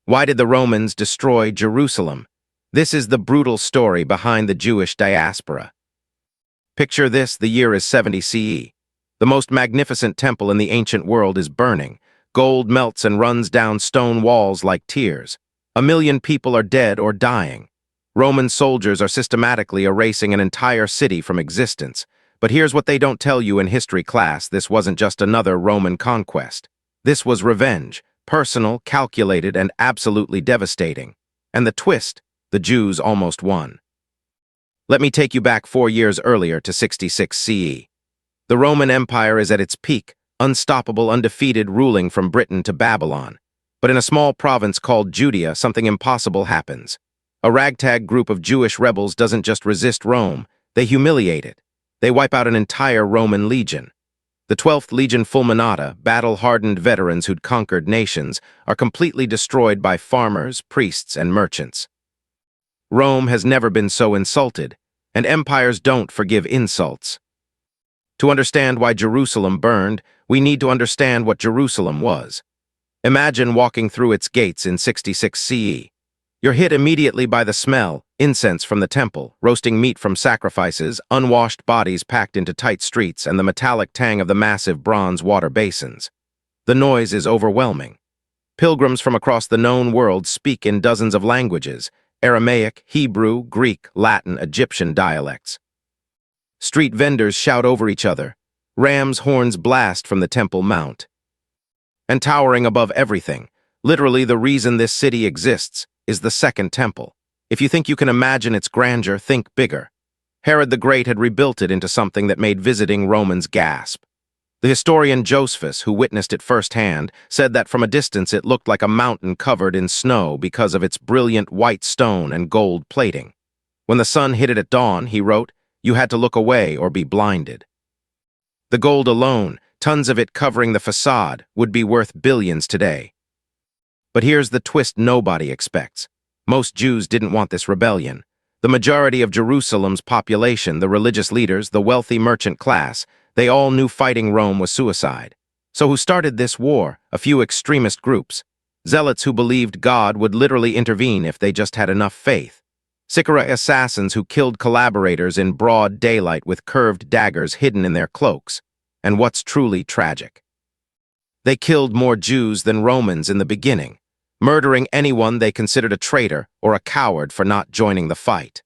Why did the Romans destroy Jerusalem? This is the brutal story behind the Jewish diaspora. Picture this, the year is 70 CE. The most magnificent temple in the ancient world is burning. Gold melts and runs down stone walls like tears. 1 million people are dead or dying. Roman soldiers are systematically erasing an entire city from existence. But here's what they don't tell you in history class: this wasn't just another Roman conquest. This was revenge, personal, calculated, and absolutely devastating. And the twist: the Jews almost won. Let me take you back 4 years earlier to 66 CE. The Roman Empire is at its peak, unstoppable, undefeated, ruling from Britain to Babylon. But in a small province called Judea, something impossible happens. A ragtag group of Jewish rebels doesn't just resist Rome, they humiliate it. They wipe out an entire Roman legion. The 12th Legion Fulminata, battle-hardened veterans who'd conquered nations, are completely destroyed by farmers, priests, and merchants. Rome has never been so insulted, and empires don't forgive insults. To understand why Jerusalem burned, we need to understand what Jerusalem was. Imagine walking through its gates in 66 CE. You're hit immediately by the smell: incense from the temple, roasting meat from sacrifices, unwashed bodies packed into tight streets, and the metallic tang of the massive bronze water basins. The noise is overwhelming. Pilgrims from across the known world speak in dozens of languages: Aramaic, Hebrew, Greek, Latin, Egyptian dialects. Street vendors shout over each other. Ram's horns blast from the Temple Mount. And towering above everything, literally the reason this city exists, is the Second Temple. If you think you can imagine its grandeur, think bigger. Herod the Great had rebuilt it into something that made visiting Romans gasp. The historian Josephus, who witnessed it firsthand, said that from a distance it looked like a mountain covered in snow because of its brilliant white stone and gold plating. When the sun hit it at dawn, he wrote, you had to look away or be blinded. The gold alone, tons of it covering the facade, would be worth billions today. But here's the twist nobody expects. Most Jews didn't want this rebellion. The majority of Jerusalem's population, the religious leaders, the wealthy merchant class, they all knew fighting Rome was suicide. So who started this war? A few extremist groups. Zealots who believed God would literally intervene if they just had enough faith. Sychara assassins who killed collaborators in broad daylight with curved daggers hidden in their cloaks. And what's truly tragic: they killed more Jews than Romans in the beginning, murdering anyone they considered a traitor or a coward for not joining the fight.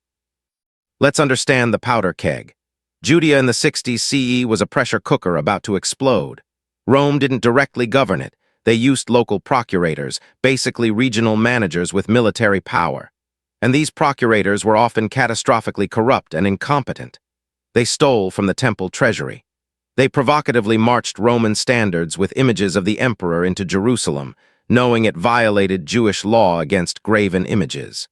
Let's understand the powder keg. Judea in the 60s CE was a pressure cooker about to explode. Rome didn't directly govern it. They used local procurators, basically regional managers with military power. And these procurators were often catastrophically corrupt and incompetent. They stole from the temple treasury. They provocatively marched Roman standards with images of the emperor into Jerusalem, knowing it violated Jewish law against graven images.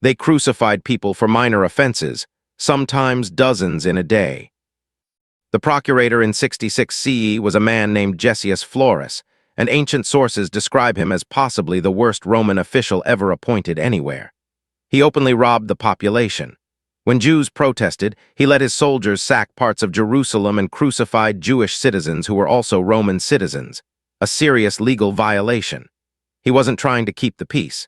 They crucified people for minor offenses, sometimes dozens in a day. The procurator in 66 CE was a man named Gessius Florus, and ancient sources describe him as possibly the worst Roman official ever appointed anywhere. He openly robbed the population. When Jews protested, he let his soldiers sack parts of Jerusalem and crucified Jewish citizens who were also Roman citizens, a serious legal violation. He wasn't trying to keep the peace.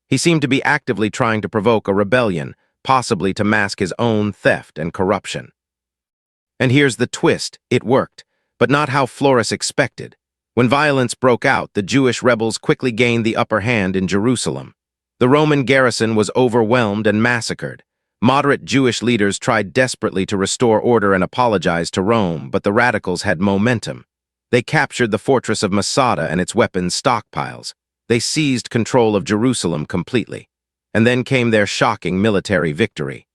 He seemed to be actively trying to provoke a rebellion, possibly to mask his own theft and corruption. And here's the twist: it worked, but not how Florus expected. When violence broke out, the Jewish rebels quickly gained the upper hand in Jerusalem. The Roman garrison was overwhelmed and massacred. Moderate Jewish leaders tried desperately to restore order and apologize to Rome, but the radicals had momentum. They captured the fortress of Masada and its weapons stockpiles. They seized control of Jerusalem completely. And then came their shocking military victory.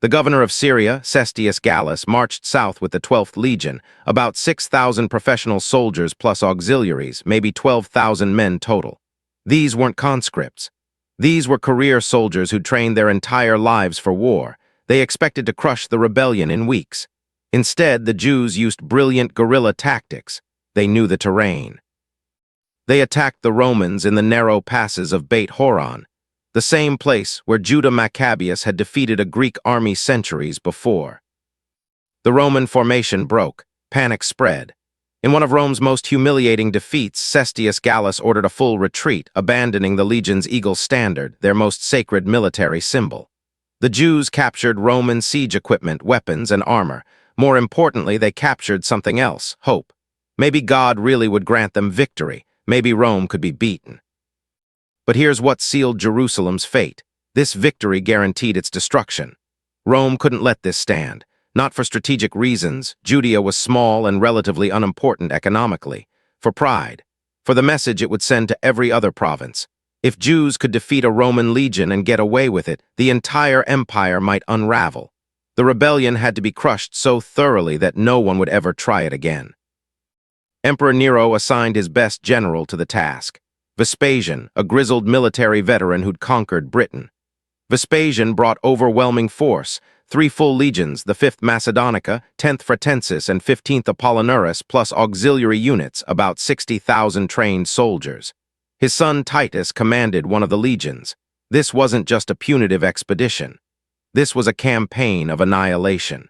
The governor of Syria, Cestius Gallus, marched south with the 12th Legion, about 6,000 professional soldiers plus auxiliaries, maybe 12,000 men total. These weren't conscripts. These were career soldiers who trained their entire lives for war. They expected to crush the rebellion in weeks. Instead, the Jews used brilliant guerrilla tactics. They knew the terrain. They attacked the Romans in the narrow passes of Beit Horon, the same place where Judah Maccabeus had defeated a Greek army centuries before. The Roman formation broke. Panic spread. In one of Rome's most humiliating defeats, Cestius Gallus ordered a full retreat, abandoning the legion's eagle standard, their most sacred military symbol. The Jews captured Roman siege equipment, weapons, and armor. More importantly, they captured something else, hope. Maybe God really would grant them victory. Maybe Rome could be beaten. But here's what sealed Jerusalem's fate. This victory guaranteed its destruction. Rome couldn't let this stand. Not for strategic reasons. Judea was small and relatively unimportant economically. For pride. For the message it would send to every other province. If Jews could defeat a Roman legion and get away with it, the entire empire might unravel. The rebellion had to be crushed so thoroughly that no one would ever try it again. Emperor Nero assigned his best general to the task. Vespasian, a grizzled military veteran who'd conquered Britain. Vespasian brought overwhelming force, 3 full legions, the 5th Macedonica, 10th Fretensis, and 15th Apollinaris, plus auxiliary units, about 60,000 trained soldiers. His son Titus commanded one of the legions. This wasn't just a punitive expedition. This was a campaign of annihilation.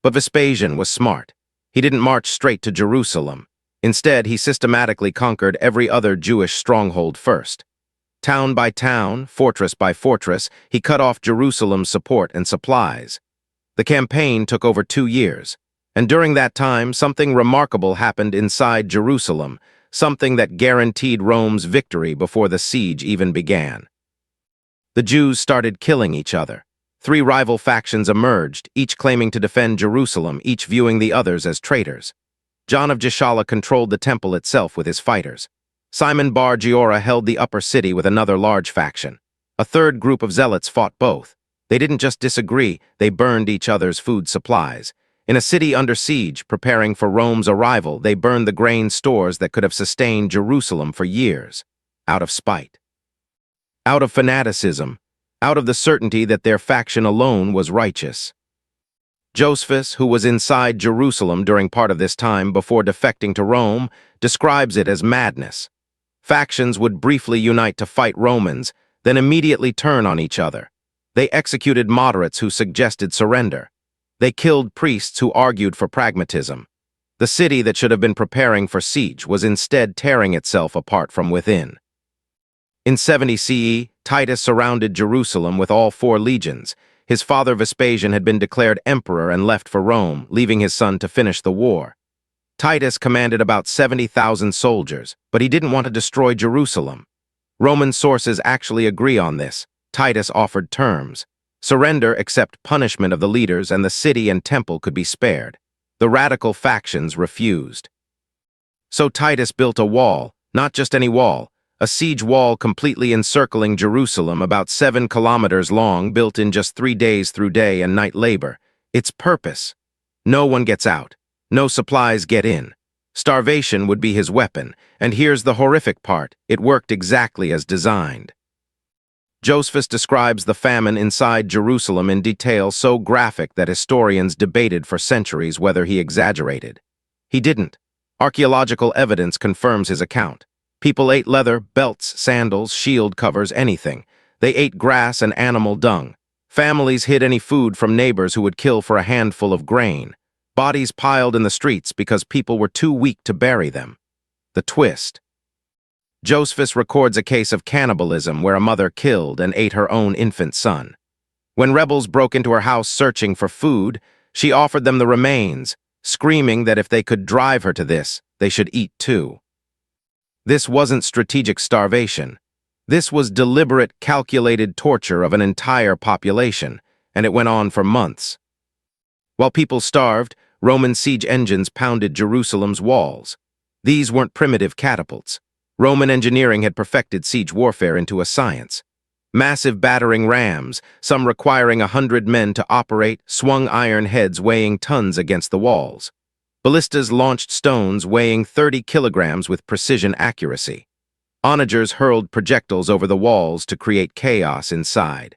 But Vespasian was smart. He didn't march straight to Jerusalem. Instead, he systematically conquered every other Jewish stronghold first. Town by town, fortress by fortress, he cut off Jerusalem's support and supplies. The campaign took over 2 years, and during that time, something remarkable happened inside Jerusalem, something that guaranteed Rome's victory before the siege even began. The Jews started killing each other. 3 rival factions emerged, each claiming to defend Jerusalem, each viewing the others as traitors. John of Gischala controlled the temple itself with his fighters. Simon Bar Giora held the upper city with another large faction. A third group of zealots fought both. They didn't just disagree, they burned each other's food supplies. In a city under siege, preparing for Rome's arrival, they burned the grain stores that could have sustained Jerusalem for years. Out of spite. Out of fanaticism. Out of the certainty that their faction alone was righteous. Josephus, who was inside Jerusalem during part of this time before defecting to Rome, describes it as madness. Factions would briefly unite to fight Romans, then immediately turn on each other. They executed moderates who suggested surrender. They killed priests who argued for pragmatism. The city that should have been preparing for siege was instead tearing itself apart from within. In 70 CE, Titus surrounded Jerusalem with all 4 legions. His father Vespasian had been declared emperor and left for Rome, leaving his son to finish the war. Titus commanded about 70,000 soldiers, but he didn't want to destroy Jerusalem. Roman sources actually agree on this. Titus offered terms. Surrender except punishment of the leaders, and the city and temple could be spared. The radical factions refused. So Titus built a wall, not just any wall, a siege wall completely encircling Jerusalem, about 7 kilometers long, built in just 3 days through day and night labor. Its purpose: no one gets out. No supplies get in. Starvation would be his weapon, and here's the horrific part: it worked exactly as designed. Josephus describes the famine inside Jerusalem in detail so graphic that historians debated for centuries whether he exaggerated. He didn't. Archaeological evidence confirms his account. People ate leather, belts, sandals, shield covers, anything. They ate grass and animal dung. Families hid any food from neighbors who would kill for a handful of grain. Bodies piled in the streets because people were too weak to bury them. The twist. Josephus records a case of cannibalism where a mother killed and ate her own infant son. When rebels broke into her house searching for food, she offered them the remains, screaming that if they could drive her to this, they should eat too. This wasn't strategic starvation. This was deliberate, calculated torture of an entire population, and it went on for months. While people starved, Roman siege engines pounded Jerusalem's walls. These weren't primitive catapults. Roman engineering had perfected siege warfare into a science. Massive battering rams, some requiring 100 men to operate, swung iron heads weighing tons against the walls. Ballistas launched stones weighing 30 kilograms with precision accuracy. Onagers hurled projectiles over the walls to create chaos inside.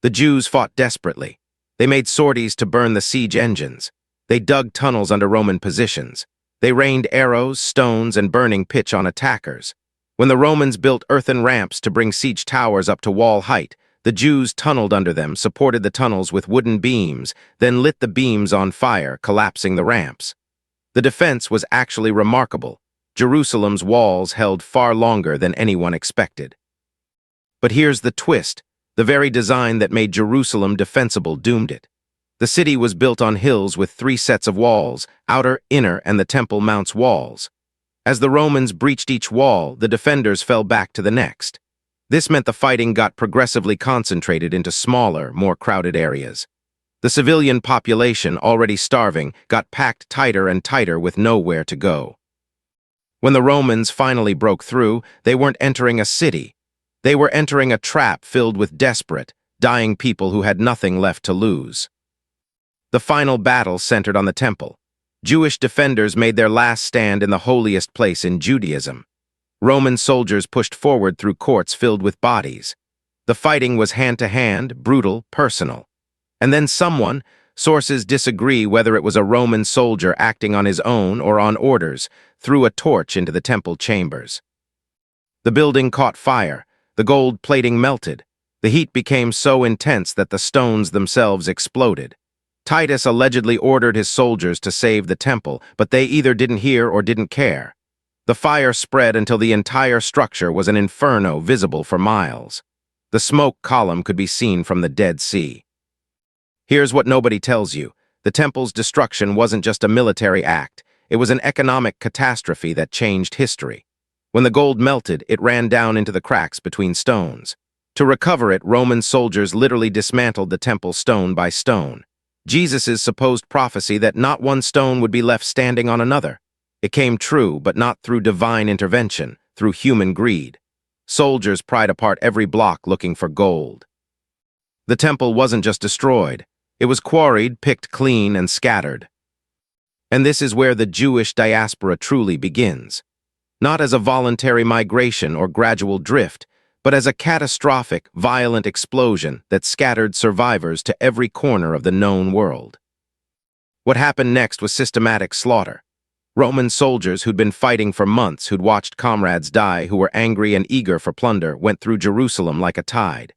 The Jews fought desperately. They made sorties to burn the siege engines. They dug tunnels under Roman positions. They rained arrows, stones, and burning pitch on attackers. When the Romans built earthen ramps to bring siege towers up to wall height, the Jews tunneled under them, supported the tunnels with wooden beams, then lit the beams on fire, collapsing the ramps. The defense was actually remarkable. Jerusalem's walls held far longer than anyone expected. But here's the twist. The very design that made Jerusalem defensible doomed it. The city was built on hills with 3 sets of walls, outer, inner, and the Temple Mount's walls. As the Romans breached each wall, the defenders fell back to the next. This meant the fighting got progressively concentrated into smaller, more crowded areas. The civilian population, already starving, got packed tighter and tighter with nowhere to go. When the Romans finally broke through, they weren't entering a city. They were entering a trap filled with desperate, dying people who had nothing left to lose. The final battle centered on the temple. Jewish defenders made their last stand in the holiest place in Judaism. Roman soldiers pushed forward through courts filled with bodies. The fighting was hand-to-hand, brutal, personal. And then sources disagree whether it was a Roman soldier acting on his own or on orders, threw a torch into the temple chambers. The building caught fire. The gold plating melted. The heat became so intense that the stones themselves exploded. Titus allegedly ordered his soldiers to save the temple, but they either didn't hear or didn't care. The fire spread until the entire structure was an inferno visible for miles. The smoke column could be seen from the Dead Sea. Here's what nobody tells you. The temple's destruction wasn't just a military act. It was an economic catastrophe that changed history. When the gold melted, it ran down into the cracks between stones. To recover it, Roman soldiers literally dismantled the temple stone by stone. Jesus' supposed prophecy that not one stone would be left standing on another. It came true, but not through divine intervention, through human greed. Soldiers pried apart every block looking for gold. The temple wasn't just destroyed. It was quarried, picked clean, and scattered. And this is where the Jewish diaspora truly begins. Not as a voluntary migration or gradual drift, but as a catastrophic, violent explosion that scattered survivors to every corner of the known world. What happened next was systematic slaughter. Roman soldiers who'd been fighting for months, who'd watched comrades die, who were angry and eager for plunder, went through Jerusalem like a tide.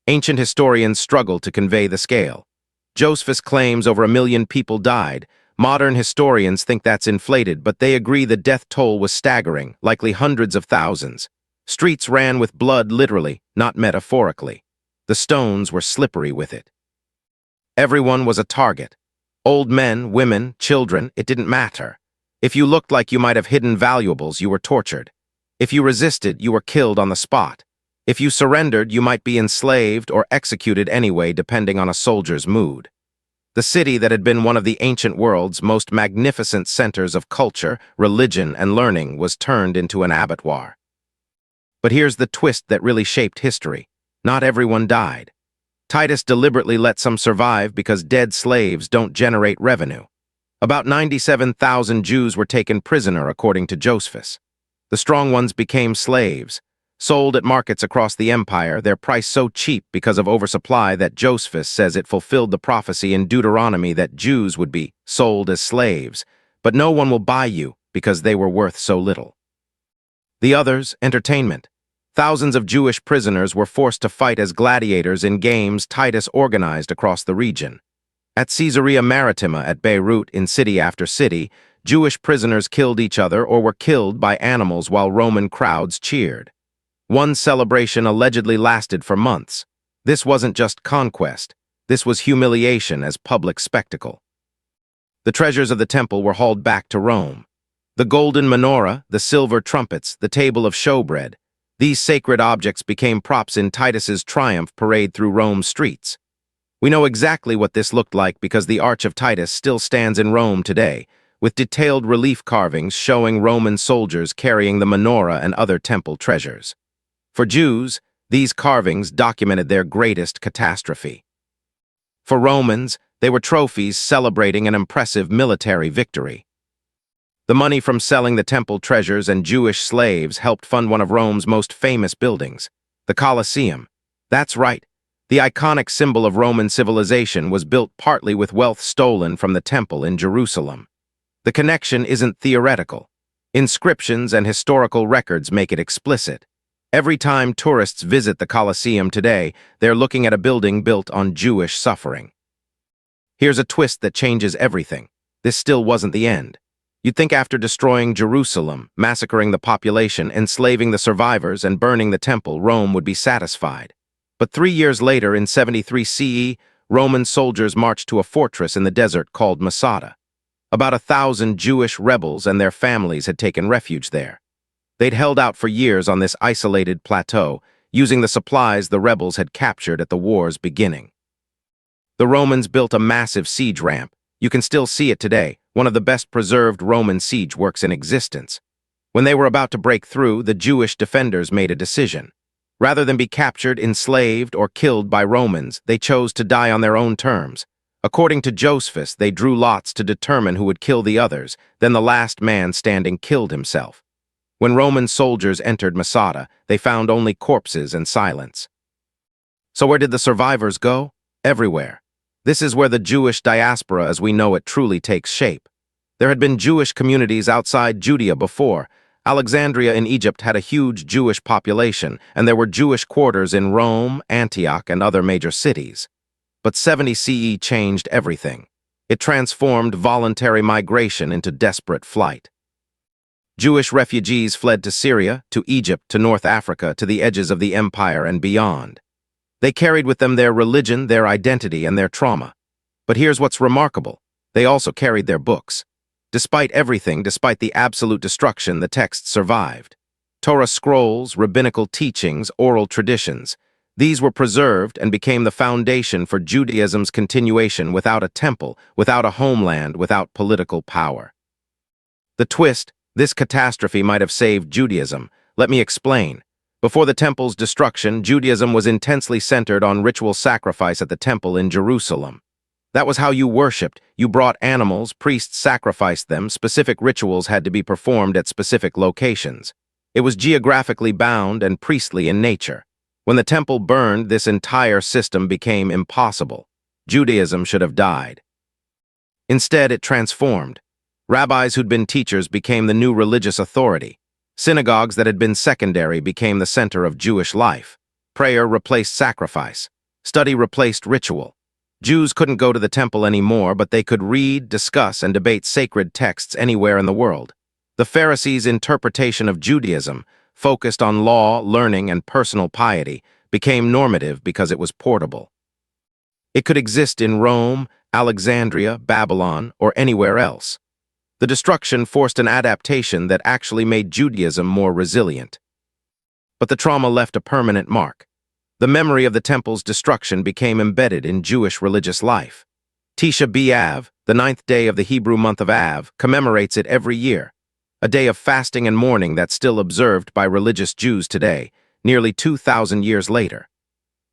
Ancient historians struggle to convey the scale. Josephus claims over 1 million people died. Modern historians think that's inflated, but they agree the death toll was staggering, likely hundreds of thousands. Streets ran with blood literally, not metaphorically. The stones were slippery with it. Everyone was a target. Old men, women, children, it didn't matter. If you looked like you might have hidden valuables, you were tortured. If you resisted, you were killed on the spot. If you surrendered, you might be enslaved or executed anyway, depending on a soldier's mood. The city that had been one of the ancient world's most magnificent centers of culture, religion, and learning was turned into an abattoir. But here's the twist that really shaped history. Not everyone died. Titus deliberately let some survive because dead slaves don't generate revenue. About 97,000 Jews were taken prisoner, according to Josephus. The strong ones became slaves. Sold at markets across the empire, their price so cheap because of oversupply that Josephus says it fulfilled the prophecy in Deuteronomy that Jews would be sold as slaves, but no one will buy you because they were worth so little. The others, entertainment. Thousands of Jewish prisoners were forced to fight as gladiators in games Titus organized across the region. At Caesarea Maritima at Beirut, in city after city, Jewish prisoners killed each other or were killed by animals while Roman crowds cheered. One celebration allegedly lasted for months. This wasn't just conquest. This was humiliation as public spectacle. The treasures of the temple were hauled back to Rome. The golden menorah, the silver trumpets, the table of showbread. These sacred objects became props in Titus's triumph parade through Rome's streets. We know exactly what this looked like because the Arch of Titus still stands in Rome today, with detailed relief carvings showing Roman soldiers carrying the menorah and other temple treasures. For Jews, these carvings documented their greatest catastrophe. For Romans, they were trophies celebrating an impressive military victory. The money from selling the temple treasures and Jewish slaves helped fund one of Rome's most famous buildings, the Colosseum. That's right, the iconic symbol of Roman civilization was built partly with wealth stolen from the temple in Jerusalem. The connection isn't theoretical. Inscriptions and historical records make it explicit. Every time tourists visit the Colosseum today, they're looking at a building built on Jewish suffering. Here's a twist that changes everything. This still wasn't the end. You'd think after destroying Jerusalem, massacring the population, enslaving the survivors, and burning the temple, Rome would be satisfied. But 3 years later, in 73 CE, Roman soldiers marched to a fortress in the desert called Masada. About 1,000 Jewish rebels and their families had taken refuge there. They'd held out for years on this isolated plateau, using the supplies the rebels had captured at the war's beginning. The Romans built a massive siege ramp. You can still see it today, one of the best preserved Roman siege works in existence. When they were about to break through, the Jewish defenders made a decision. Rather than be captured, enslaved, or killed by Romans, they chose to die on their own terms. According to Josephus, they drew lots to determine who would kill the others, then the last man standing killed himself. When Roman soldiers entered Masada, they found only corpses and silence. So where did the survivors go? Everywhere. This is where the Jewish diaspora as we know it truly takes shape. There had been Jewish communities outside Judea before. Alexandria in Egypt had a huge Jewish population, and there were Jewish quarters in Rome, Antioch, and other major cities. But 70 CE changed everything. It transformed voluntary migration into desperate flight. Jewish refugees fled to Syria, to Egypt, to North Africa, to the edges of the empire and beyond. They carried with them their religion, their identity, and their trauma. But here's what's remarkable. They also carried their books. Despite everything, despite the absolute destruction, the texts survived. Torah scrolls, rabbinical teachings, oral traditions. These were preserved and became the foundation for Judaism's continuation without a temple, without a homeland, without political power. The twist, this catastrophe might have saved Judaism. Let me explain. Before the temple's destruction, Judaism was intensely centered on ritual sacrifice at the temple in Jerusalem. That was how you worshipped. You brought animals, priests sacrificed them, specific rituals had to be performed at specific locations. It was geographically bound and priestly in nature. When the temple burned, this entire system became impossible. Judaism should have died. Instead, it transformed. Rabbis who'd been teachers became the new religious authority. Synagogues that had been secondary became the center of Jewish life. Prayer replaced sacrifice. Study replaced ritual. Jews couldn't go to the temple anymore, but they could read, discuss, and debate sacred texts anywhere in the world. The Pharisees' interpretation of Judaism, focused on law, learning, and personal piety, became normative because it was portable. It could exist in Rome, Alexandria, Babylon, or anywhere else. The destruction forced an adaptation that actually made Judaism more resilient. But the trauma left a permanent mark. The memory of the temple's destruction became embedded in Jewish religious life. Tisha B'Av, the 9th day of the Hebrew month of Av, commemorates it every year, a day of fasting and mourning that's still observed by religious Jews today, nearly 2,000 years later.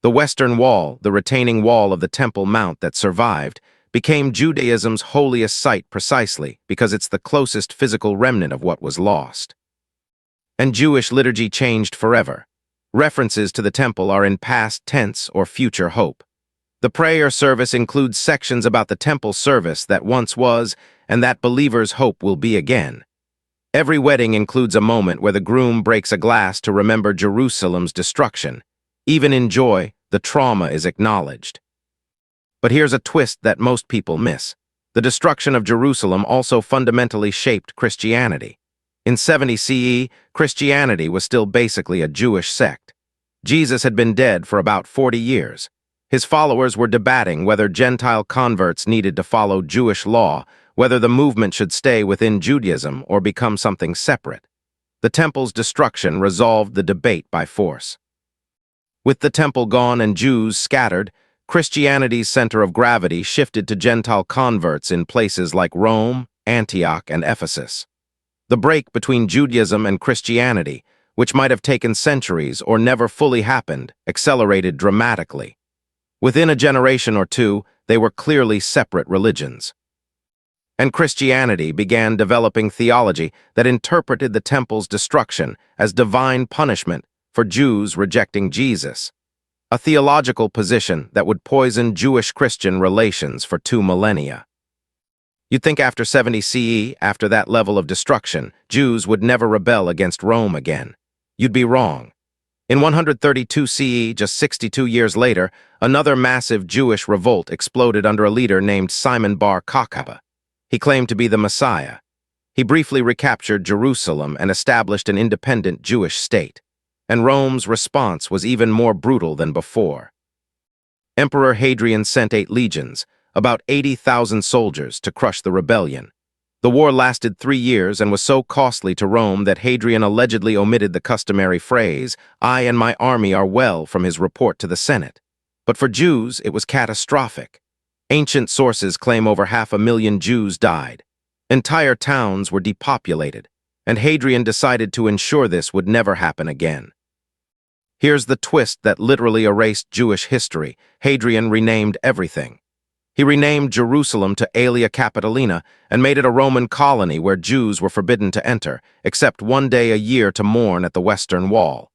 The Western Wall, the retaining wall of the Temple Mount that survived, became Judaism's holiest site precisely because it's the closest physical remnant of what was lost. And Jewish liturgy changed forever. References to the temple are in past tense or future hope. The prayer service includes sections about the temple service that once was and that believers hope will be again. Every wedding includes a moment where the groom breaks a glass to remember Jerusalem's destruction. Even in joy, the trauma is acknowledged. But here's a twist that most people miss. The destruction of Jerusalem also fundamentally shaped Christianity. In 70 CE, Christianity was still basically a Jewish sect. Jesus had been dead for about 40 years. His followers were debating whether Gentile converts needed to follow Jewish law, whether the movement should stay within Judaism or become something separate. The temple's destruction resolved the debate by force. With the temple gone and Jews scattered, Christianity's center of gravity shifted to Gentile converts in places like Rome, Antioch, and Ephesus. The break between Judaism and Christianity, which might have taken centuries or never fully happened, accelerated dramatically. Within a generation or two, they were clearly separate religions. And Christianity began developing theology that interpreted the temple's destruction as divine punishment for Jews rejecting Jesus. A theological position that would poison Jewish-Christian relations for 2 millennia. You'd think after 70 CE, after that level of destruction, Jews would never rebel against Rome again. You'd be wrong. In 132 CE, just 62 years later, another massive Jewish revolt exploded under a leader named Simon Bar Kokhba. He claimed to be the Messiah. He briefly recaptured Jerusalem and established an independent Jewish state. And Rome's response was even more brutal than before. Emperor Hadrian sent 8 legions, about 80,000 soldiers, to crush the rebellion. The war lasted 3 years and was so costly to Rome that Hadrian allegedly omitted the customary phrase, "I and my army are well," from his report to the Senate. But for Jews, it was catastrophic. Ancient sources claim over 500,000 Jews died. Entire towns were depopulated, and Hadrian decided to ensure this would never happen again. Here's the twist that literally erased Jewish history. Hadrian renamed everything. He renamed Jerusalem to Aelia Capitolina and made it a Roman colony where Jews were forbidden to enter, except one day a year to mourn at the Western Wall.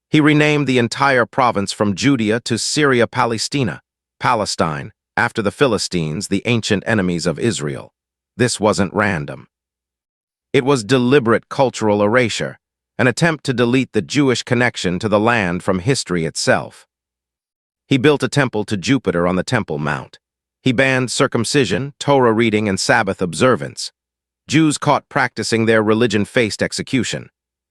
He renamed the entire province from Judea to Syria Palestina, Palestine, after the Philistines, the ancient enemies of Israel. This wasn't random. It was deliberate cultural erasure, an attempt to delete the Jewish connection to the land from history itself. He built a temple to Jupiter on the Temple Mount. He banned circumcision, Torah reading, and Sabbath observance. Jews caught practicing their religion faced execution.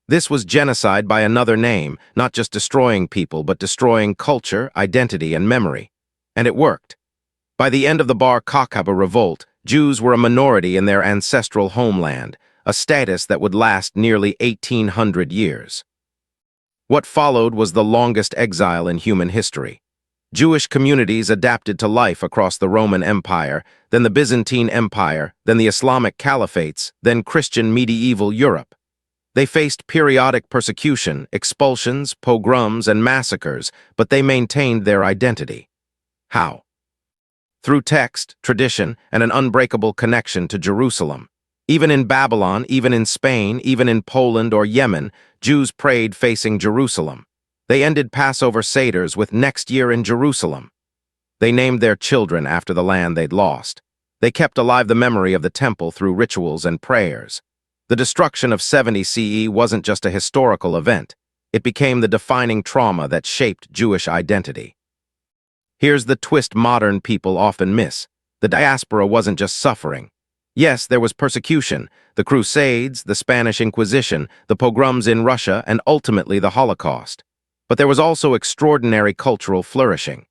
This was genocide by another name, not just destroying people, but destroying culture, identity, and memory. And it worked. By the end of the Bar Kokhba revolt, Jews were a minority in their ancestral homeland, a status that would last nearly 1,800 years. What followed was the longest exile in human history. Jewish communities adapted to life across the Roman Empire, then the Byzantine Empire, then the Islamic Caliphates, then Christian medieval Europe. They faced periodic persecution, expulsions, pogroms, and massacres, but they maintained their identity. How? Through text, tradition, and an unbreakable connection to Jerusalem. Even in Babylon, even in Spain, even in Poland or Yemen, Jews prayed facing Jerusalem. They ended Passover Seders with "next year in Jerusalem." They named their children after the land they'd lost. They kept alive the memory of the temple through rituals and prayers. The destruction of 70 CE wasn't just a historical event. It became the defining trauma that shaped Jewish identity. Here's the twist modern people often miss. The diaspora wasn't just suffering. Yes, there was persecution, the Crusades, the Spanish Inquisition, the pogroms in Russia, and ultimately the Holocaust. But there was also extraordinary cultural flourishing.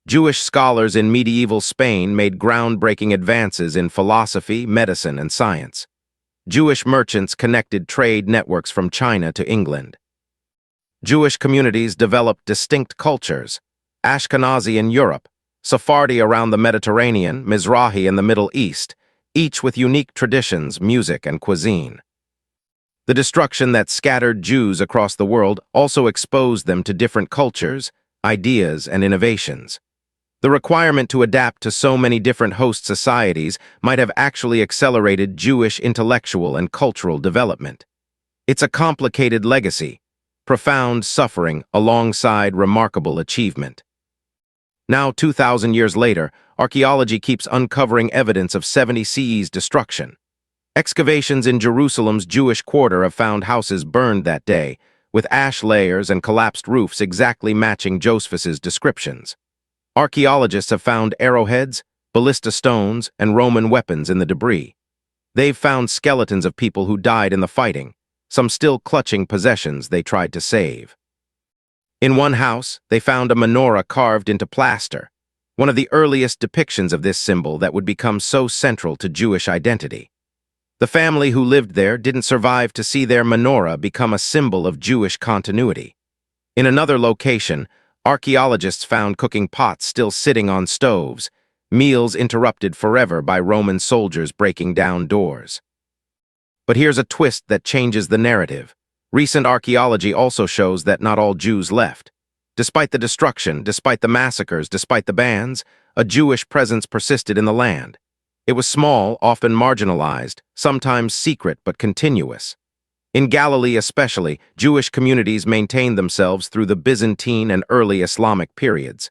Jewish scholars in medieval Spain made groundbreaking advances in philosophy, medicine, and science. Jewish merchants connected trade networks from China to England. Jewish communities developed distinct cultures: Ashkenazi in Europe, Sephardi around the Mediterranean, Mizrahi in the Middle East, each with unique traditions, music, and cuisine. The destruction that scattered Jews across the world also exposed them to different cultures, ideas, and innovations. The requirement to adapt to so many different host societies might have actually accelerated Jewish intellectual and cultural development. It's a complicated legacy, profound suffering alongside remarkable achievement. Now, 2,000 years later, archaeology keeps uncovering evidence of 70 CE's destruction. Excavations in Jerusalem's Jewish quarter have found houses burned that day, with ash layers and collapsed roofs exactly matching Josephus's descriptions. Archaeologists have found arrowheads, ballista stones, and Roman weapons in the debris. They've found skeletons of people who died in the fighting, some still clutching possessions they tried to save. In one house, they found a menorah carved into plaster, one of the earliest depictions of this symbol that would become so central to Jewish identity. The family who lived there didn't survive to see their menorah become a symbol of Jewish continuity. In another location, archaeologists found cooking pots still sitting on stoves, meals interrupted forever by Roman soldiers breaking down doors. But here's a twist that changes the narrative. Recent archaeology also shows that not all Jews left. Despite the destruction, despite the massacres, despite the bans, a Jewish presence persisted in the land. It was small, often marginalized, sometimes secret but continuous. In Galilee especially, Jewish communities maintained themselves through the Byzantine and early Islamic periods.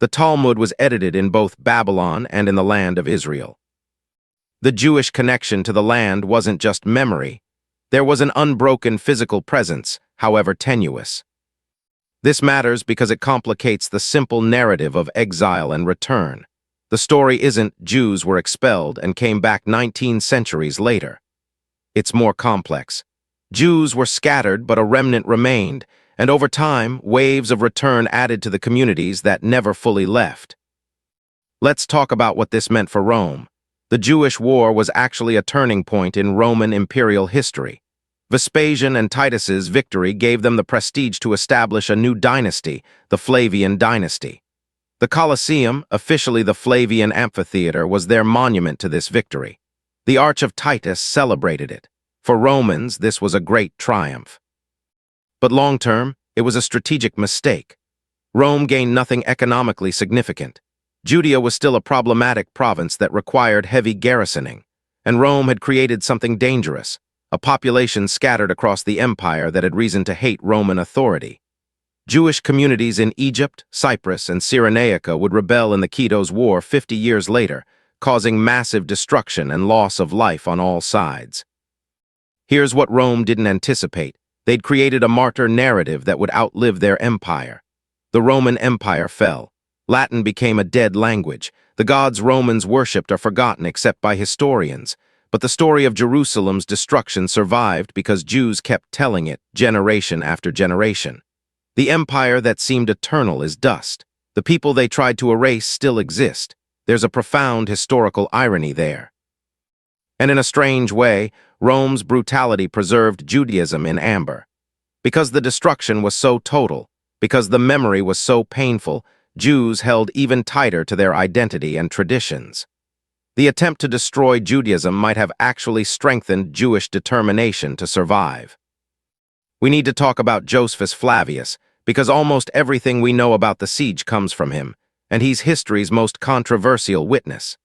The Talmud was edited in both Babylon and in the land of Israel. The Jewish connection to the land wasn't just memory. There was an unbroken physical presence, however tenuous. This matters because it complicates the simple narrative of exile and return. The story isn't Jews were expelled and came back 19 centuries later. It's more complex. Jews were scattered, but a remnant remained, and over time, waves of return added to the communities that never fully left. Let's talk about what this meant for Rome. The Jewish War was actually a turning point in Roman imperial history. Vespasian and Titus's victory gave them the prestige to establish a new dynasty, the Flavian dynasty. The Colosseum, officially the Flavian Amphitheater, was their monument to this victory. The Arch of Titus celebrated it. For Romans, this was a great triumph. But long-term, it was a strategic mistake. Rome gained nothing economically significant. Judea was still a problematic province that required heavy garrisoning, and Rome had created something dangerous, a population scattered across the empire that had reason to hate Roman authority. Jewish communities in Egypt, Cyprus, and Cyrenaica would rebel in the Kitos War 50 years later, causing massive destruction and loss of life on all sides. Here's what Rome didn't anticipate. They'd created a martyr narrative that would outlive their empire. The Roman Empire fell. Latin became a dead language. The gods Romans worshipped are forgotten except by historians. But the story of Jerusalem's destruction survived because Jews kept telling it generation after generation. The empire that seemed eternal is dust. The people they tried to erase still exist. There's a profound historical irony there. And in a strange way, Rome's brutality preserved Judaism in amber. Because the destruction was so total, because the memory was so painful, Jews held even tighter to their identity and traditions. The attempt to destroy Judaism might have actually strengthened Jewish determination to survive. We need to talk about Josephus Flavius, because almost everything we know about the siege comes from him, and he's history's most controversial witness.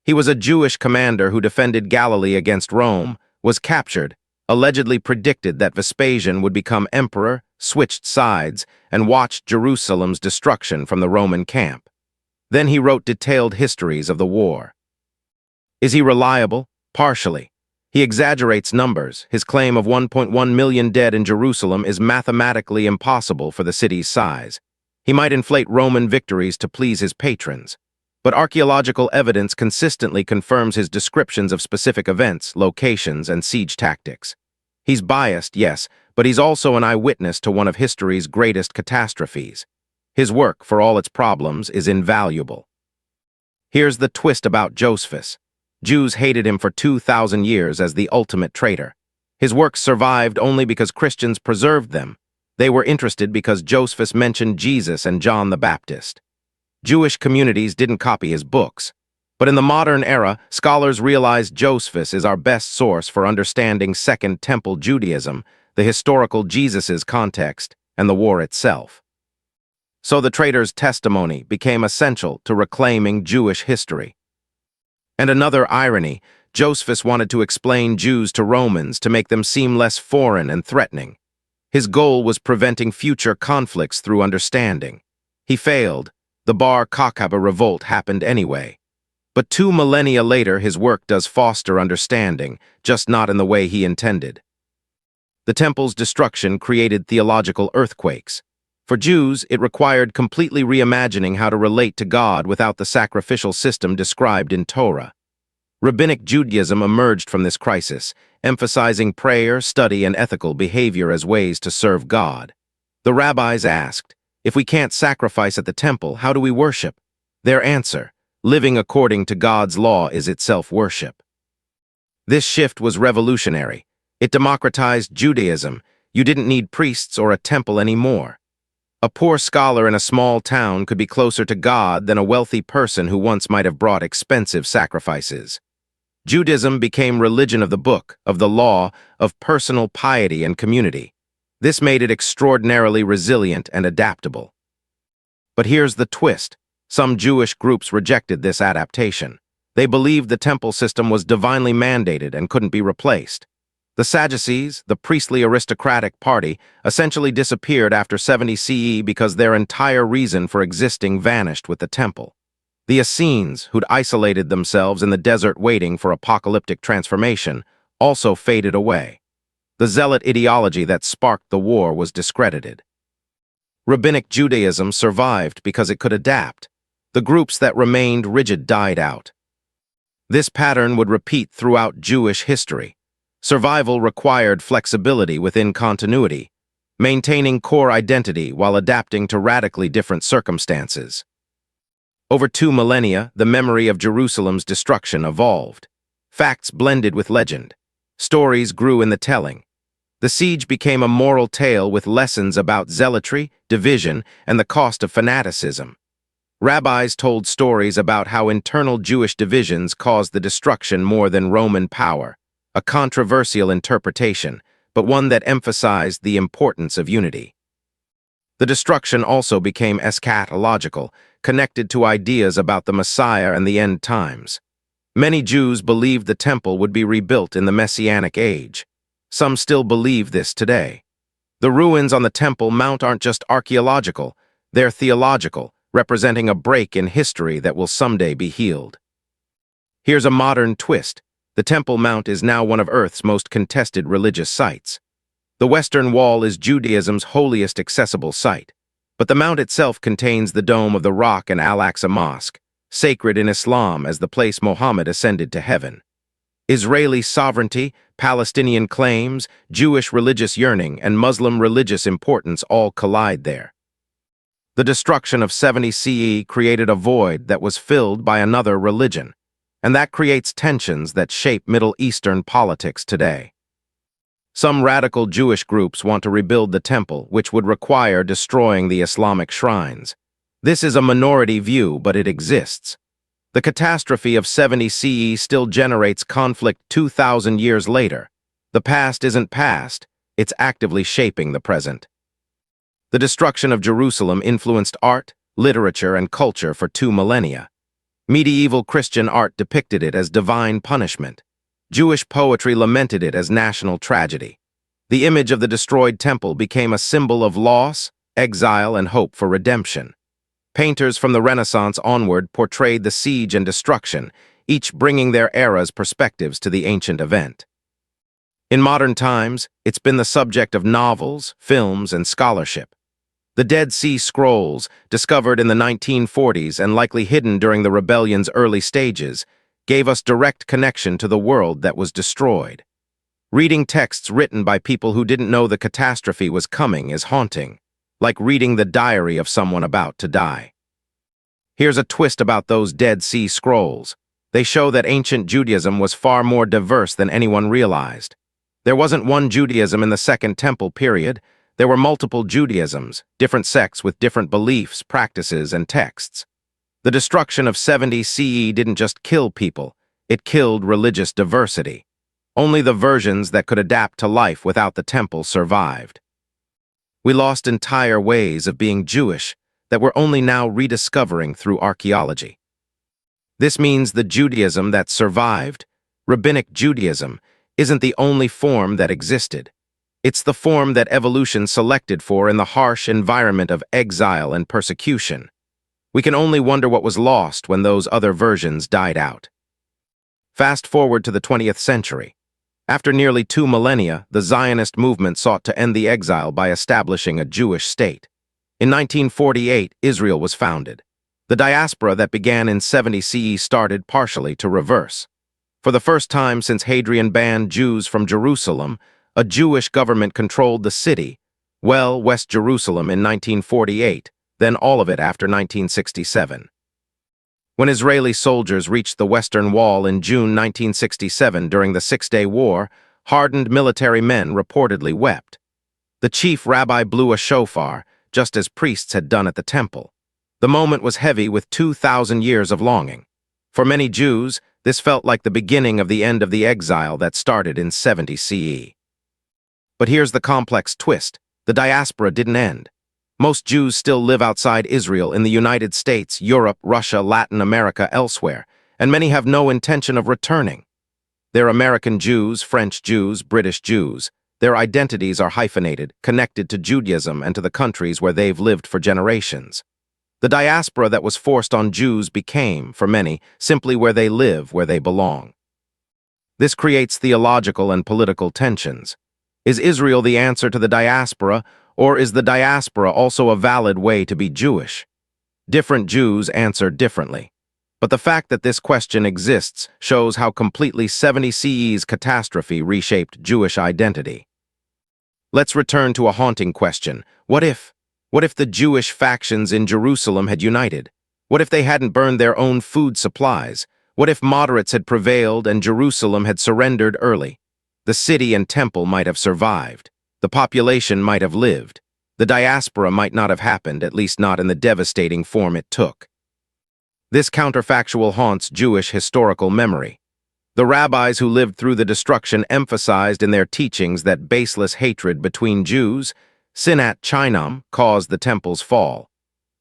He was a Jewish commander who defended Galilee against Rome, was captured, allegedly predicted that Vespasian would become emperor, switched sides, and watched Jerusalem's destruction from the Roman camp. Then he wrote detailed histories of the war. Is he reliable? Partially. He exaggerates numbers. His claim of 1.1 million dead in Jerusalem is mathematically impossible for the city's size. He might inflate Roman victories to please his patrons. But archaeological evidence consistently confirms his descriptions of specific events, locations, and siege tactics. He's biased, yes, but he's also an eyewitness to one of history's greatest catastrophes. His work, for all its problems, is invaluable. Here's the twist about Josephus. Jews hated him for 2,000 years as the ultimate traitor. His works survived only because Christians preserved them. They were interested because Josephus mentioned Jesus and John the Baptist. Jewish communities didn't copy his books. But in the modern era, scholars realized Josephus is our best source for understanding Second Temple Judaism, the historical Jesus's context, and the war itself. So the traitor's testimony became essential to reclaiming Jewish history. And another irony, Josephus wanted to explain Jews to Romans to make them seem less foreign and threatening. His goal was preventing future conflicts through understanding. He failed. The Bar Kokhba revolt happened anyway. But 2 millennia later, his work does foster understanding, just not in the way he intended. The temple's destruction created theological earthquakes. For Jews, it required completely reimagining how to relate to God without the sacrificial system described in Torah. Rabbinic Judaism emerged from this crisis, emphasizing prayer, study, and ethical behavior as ways to serve God. The rabbis asked, if we can't sacrifice at the temple, how do we worship? Their answer, living according to God's law is itself worship. This shift was revolutionary. It democratized Judaism. You didn't need priests or a temple anymore. A poor scholar in a small town could be closer to God than a wealthy person who once might have brought expensive sacrifices. Judaism became religion of the book, of the law, of personal piety and community. This made it extraordinarily resilient and adaptable. But here's the twist. Some Jewish groups rejected this adaptation. They believed the temple system was divinely mandated and couldn't be replaced. The Sadducees, the priestly aristocratic party, essentially disappeared after 70 CE because their entire reason for existing vanished with the temple. The Essenes, who'd isolated themselves in the desert waiting for apocalyptic transformation, also faded away. The zealot ideology that sparked the war was discredited. Rabbinic Judaism survived because it could adapt. The groups that remained rigid died out. This pattern would repeat throughout Jewish history. Survival required flexibility within continuity, maintaining core identity while adapting to radically different circumstances. Over 2 millennia, the memory of Jerusalem's destruction evolved. Facts blended with legend. Stories grew in the telling. The siege became a moral tale with lessons about zealotry, division, and the cost of fanaticism. Rabbis told stories about how internal Jewish divisions caused the destruction more than Roman power, a controversial interpretation, but one that emphasized the importance of unity. The destruction also became eschatological, connected to ideas about the Messiah and the end times. Many Jews believed the temple would be rebuilt in the Messianic age. Some still believe this today. The ruins on the Temple Mount aren't just archaeological, they're theological, representing a break in history that will someday be healed. Here's a modern twist. The Temple Mount is now one of Earth's most contested religious sites. The Western Wall is Judaism's holiest accessible site, but the mount itself contains the Dome of the Rock and Al-Aqsa Mosque, sacred in Islam as the place Muhammad ascended to heaven. Israeli sovereignty, Palestinian claims, Jewish religious yearning, and Muslim religious importance all collide there. The destruction of 70 CE created a void that was filled by another religion, and that creates tensions that shape Middle Eastern politics today. Some radical Jewish groups want to rebuild the temple, which would require destroying the Islamic shrines. This is a minority view, but it exists. The catastrophe of 70 CE still generates conflict 2,000 years later. The past isn't past, it's actively shaping the present. The destruction of Jerusalem influenced art, literature, and culture for 2 millennia. Medieval Christian art depicted it as divine punishment. Jewish poetry lamented it as national tragedy. The image of the destroyed temple became a symbol of loss, exile, and hope for redemption. Painters from the Renaissance onward portrayed the siege and destruction, each bringing their era's perspectives to the ancient event. In modern times, it's been the subject of novels, films, and scholarship. The Dead Sea Scrolls, discovered in the 1940s and likely hidden during the rebellion's early stages, gave us direct connection to the world that was destroyed. Reading texts written by people who didn't know the catastrophe was coming is haunting, like reading the diary of someone about to die. Here's a twist about those Dead Sea Scrolls. They show that ancient Judaism was far more diverse than anyone realized. There wasn't one Judaism in the Second Temple period. There were multiple Judaisms, different sects with different beliefs, practices, and texts. The destruction of 70 CE didn't just kill people, it killed religious diversity. Only the versions that could adapt to life without the temple survived. We lost entire ways of being Jewish that we're only now rediscovering through archaeology. This means the Judaism that survived, Rabbinic Judaism, isn't the only form that existed. It's the form that evolution selected for in the harsh environment of exile and persecution. We can only wonder what was lost when those other versions died out. Fast forward to the 20th century. After nearly 2 millennia, the Zionist movement sought to end the exile by establishing a Jewish state. In 1948, Israel was founded. The diaspora that began in 70 CE started partially to reverse. For the first time since Hadrian banned Jews from Jerusalem, a Jewish government controlled the city, West Jerusalem in 1948, then all of it after 1967. When Israeli soldiers reached the Western Wall in June 1967 during the Six-Day War, hardened military men reportedly wept. The chief rabbi blew a shofar, just as priests had done at the temple. The moment was heavy with 2,000 years of longing. For many Jews, this felt like the beginning of the end of the exile that started in 70 CE. But here's the complex twist. The diaspora didn't end. Most Jews still live outside Israel in the United States, Europe, Russia, Latin America, elsewhere, and many have no intention of returning. They're American Jews, French Jews, British Jews. Their identities are hyphenated, connected to Judaism and to the countries where they've lived for generations. The diaspora that was forced on Jews became, for many, simply where they live, where they belong. This creates theological and political tensions. Is Israel the answer to the diaspora, or is the diaspora also a valid way to be Jewish? Different Jews answer differently. But the fact that this question exists shows how completely 70 CE's catastrophe reshaped Jewish identity. Let's return to a haunting question. What if? What if the Jewish factions in Jerusalem had united? What if they hadn't burned their own food supplies? What if moderates had prevailed and Jerusalem had surrendered early? The city and temple might have survived. The population might have lived. The diaspora might not have happened, at least not in the devastating form it took. This counterfactual haunts Jewish historical memory. The rabbis who lived through the destruction emphasized in their teachings that baseless hatred between Jews, sinat chinam, caused the temple's fall.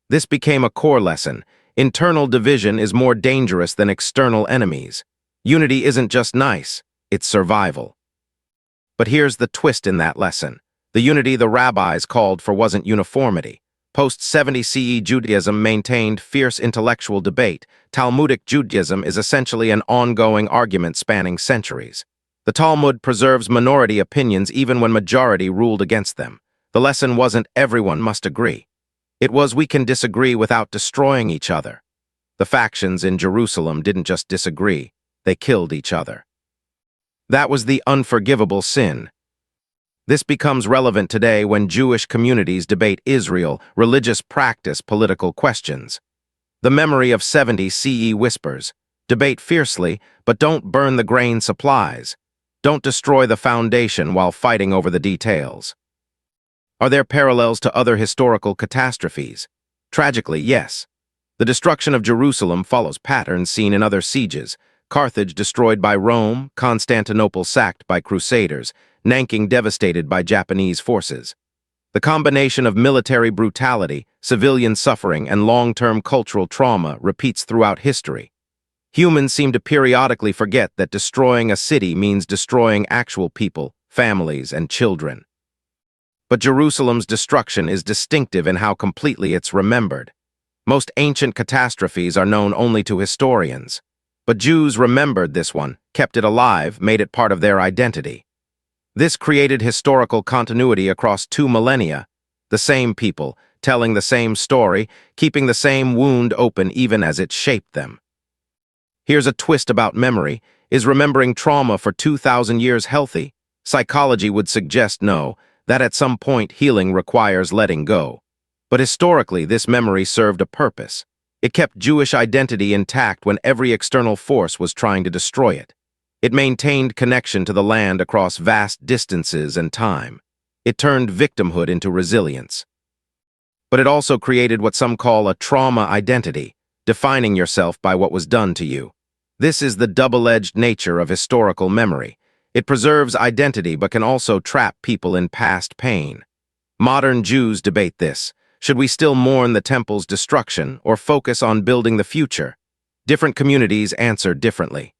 This became a core lesson. Internal division is more dangerous than external enemies. Unity isn't just nice, it's survival. But here's the twist in that lesson. The unity the rabbis called for wasn't uniformity. Post-70 CE Judaism maintained fierce intellectual debate. Talmudic Judaism is essentially an ongoing argument spanning centuries. The Talmud preserves minority opinions even when majority ruled against them. The lesson wasn't everyone must agree. It was we can disagree without destroying each other. The factions in Jerusalem didn't just disagree, they killed each other. That was the unforgivable sin. This becomes relevant today when Jewish communities debate Israel, religious practice, political questions. The memory of 70 CE whispers, debate fiercely, but don't burn the grain supplies. Don't destroy the foundation while fighting over the details. Are there parallels to other historical catastrophes? Tragically, yes. The destruction of Jerusalem follows patterns seen in other sieges. Carthage destroyed by Rome, Constantinople sacked by Crusaders, Nanking devastated by Japanese forces. The combination of military brutality, civilian suffering, and long-term cultural trauma repeats throughout history. Humans seem to periodically forget that destroying a city means destroying actual people, families, and children. But Jerusalem's destruction is distinctive in how completely it's remembered. Most ancient catastrophes are known only to historians. But Jews remembered this one, kept it alive, made it part of their identity. This created historical continuity across 2 millennia. The same people, telling the same story, keeping the same wound open even as it shaped them. Here's a twist about memory. Is remembering trauma for 2,000 years healthy? Psychology would suggest no, that at some point healing requires letting go. But historically, this memory served a purpose. It kept Jewish identity intact when every external force was trying to destroy it. It maintained connection to the land across vast distances and time. It turned victimhood into resilience. But it also created what some call a trauma identity, defining yourself by what was done to you. This is the double-edged nature of historical memory. It preserves identity but can also trap people in past pain. Modern Jews debate this. Should we still mourn the temple's destruction or focus on building the future? Different communities answer differently.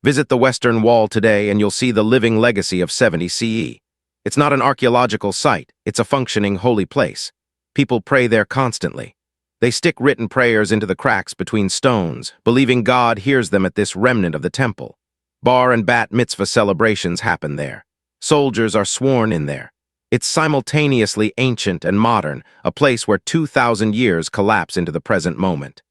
Visit the Western Wall today and you'll see the living legacy of 70 CE. It's not an archaeological site, it's a functioning holy place. People pray there constantly. They stick written prayers into the cracks between stones, believing God hears them at this remnant of the temple. Bar and bat mitzvah celebrations happen there. Soldiers are sworn in there. It's simultaneously ancient and modern, a place where 2,000 years collapse into the present moment.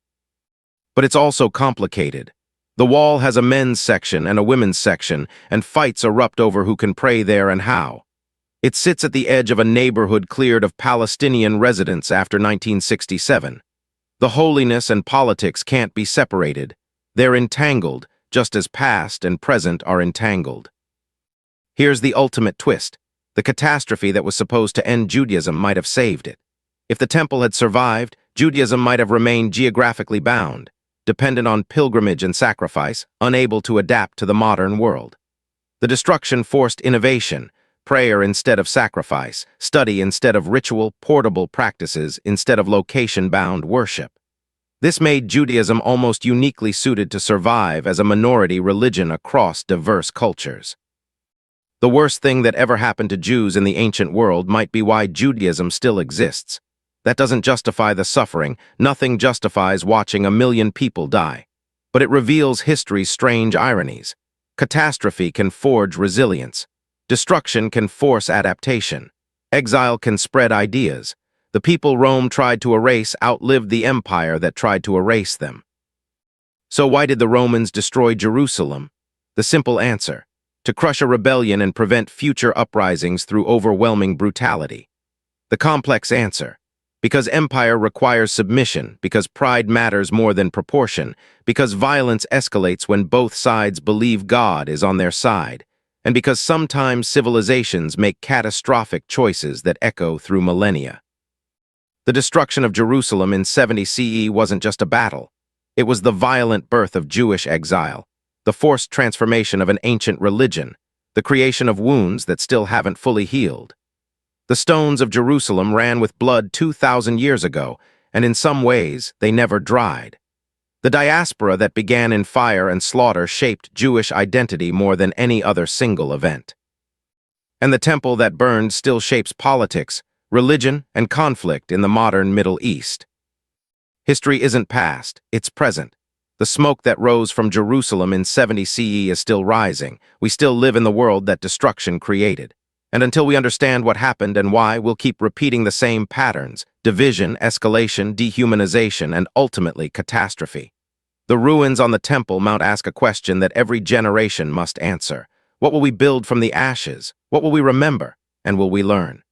But it's also complicated. The wall has a men's section and a women's section, and fights erupt over who can pray there and how. It sits at the edge of a neighborhood cleared of Palestinian residents after 1967. The holiness and politics can't be separated. They're entangled, just as past and present are entangled. Here's the ultimate twist. The catastrophe that was supposed to end Judaism might have saved it. If the temple had survived, Judaism might have remained geographically bound, dependent on pilgrimage and sacrifice, unable to adapt to the modern world. The destruction forced innovation, prayer instead of sacrifice, study instead of ritual, portable practices instead of location-bound worship. This made Judaism almost uniquely suited to survive as a minority religion across diverse cultures. The worst thing that ever happened to Jews in the ancient world might be why Judaism still exists. That doesn't justify the suffering. Nothing justifies watching 1 million people die. But it reveals history's strange ironies. Catastrophe can forge resilience. Destruction can force adaptation. Exile can spread ideas. The people Rome tried to erase outlived the empire that tried to erase them. So why did the Romans destroy Jerusalem? The simple answer: to crush a rebellion and prevent future uprisings through overwhelming brutality. The complex answer: because empire requires submission, because pride matters more than proportion, because violence escalates when both sides believe God is on their side, and because sometimes civilizations make catastrophic choices that echo through millennia. The destruction of Jerusalem in 70 CE wasn't just a battle. It was the violent birth of Jewish exile, the forced transformation of an ancient religion, the creation of wounds that still haven't fully healed. The stones of Jerusalem ran with blood 2,000 years ago, and in some ways, they never dried. The diaspora that began in fire and slaughter shaped Jewish identity more than any other single event. And the temple that burned still shapes politics, religion, and conflict in the modern Middle East. History isn't past, it's present. The smoke that rose from Jerusalem in 70 CE is still rising. We still live in the world that destruction created. And until we understand what happened and why, we'll keep repeating the same patterns: division, escalation, dehumanization, and ultimately catastrophe. The ruins on the Temple Mount ask a question that every generation must answer. What will we build from the ashes? What will we remember? And will we learn?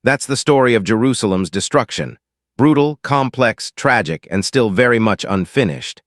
That's the story of Jerusalem's destruction. Brutal, complex, tragic, and still very much unfinished.